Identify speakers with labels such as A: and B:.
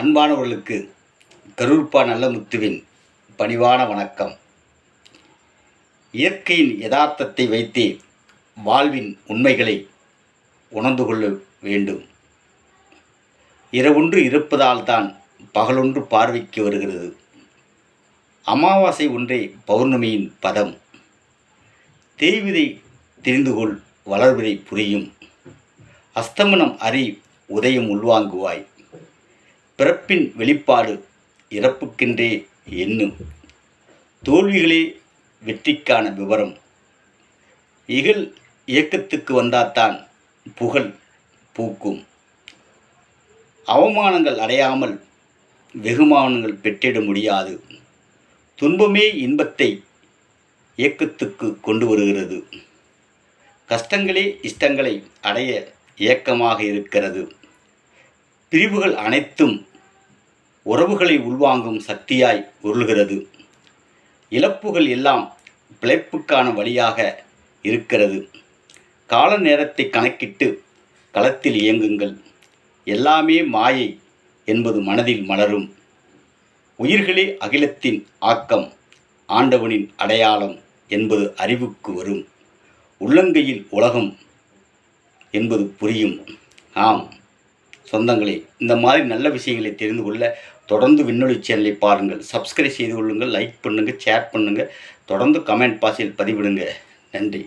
A: அன்பானவர்களுக்கு கரூர்ப்பா நல்லமுத்துவின் பணிவான வணக்கம். இயற்கையின் யதார்த்தத்தை வைத்தே வாழ்வின் உண்மைகளை உணர்ந்து கொள்ள வேண்டும். இரவொன்று இருப்பதால் தான் பகலொன்று பார்வைக்கு வருகிறது. அமாவாசை ஒன்றே பௌர்ணமியின் பதம். தேய்வதை தெரிந்துகொள், வளர்வதை புரியும். அஸ்தமனம் அறி, உதயம் உள்வாங்குவாய். பிறப்பின் வெளிப்பாடு இறப்புக்கென்றே எண்ணும். தோல்விகளே வெற்றிக்கான விவரம். இகழ் இயக்கத்துக்கு வந்தால்தான் புகழ் பூக்கும். அவமானங்கள் அடையாமல் வெகுமானங்கள் பெற்றிட முடியாது. துன்பமே இன்பத்தை இயக்கத்துக்கு கொண்டு வருகிறது. கஷ்டங்களே இஷ்டங்களை அடைய இயக்கமாக இருக்கிறது. பிரிவுகள் அனைத்தும் உறவுகளை உள்வாங்கும் சக்தியாய் உருள்கிறது. இழப்புகள் எல்லாம் பிழைப்புக்கான வழியாக இருக்கிறது. கால நேரத்தை கணக்கிட்டு களத்தில் இயங்குங்கள். எல்லாமே மாயை என்பது மனதில் மலரும். உயிர்களே அகிலத்தின் ஆக்கம், ஆண்டவனின் அடையாளம் என்பது அறிவுக்கு வரும். உள்ளங்கையில் உலகம் என்பது புரியும். ஆம் சொந்தங்களே, இந்த மாதிரி நல்ல விஷயங்களை தெரிந்து கொள்ள தொடர்ந்து விண்ணொலி சேனலை பாருங்கள். சப்ஸ்கிரைப் செய்து கொள்ளுங்கள், லைக் பண்ணுங்கள், ஷேர் பண்ணுங்கள், தொடர்ந்து கமெண்ட் பாக்ஸில் பதிவிடுங்க. நன்றி.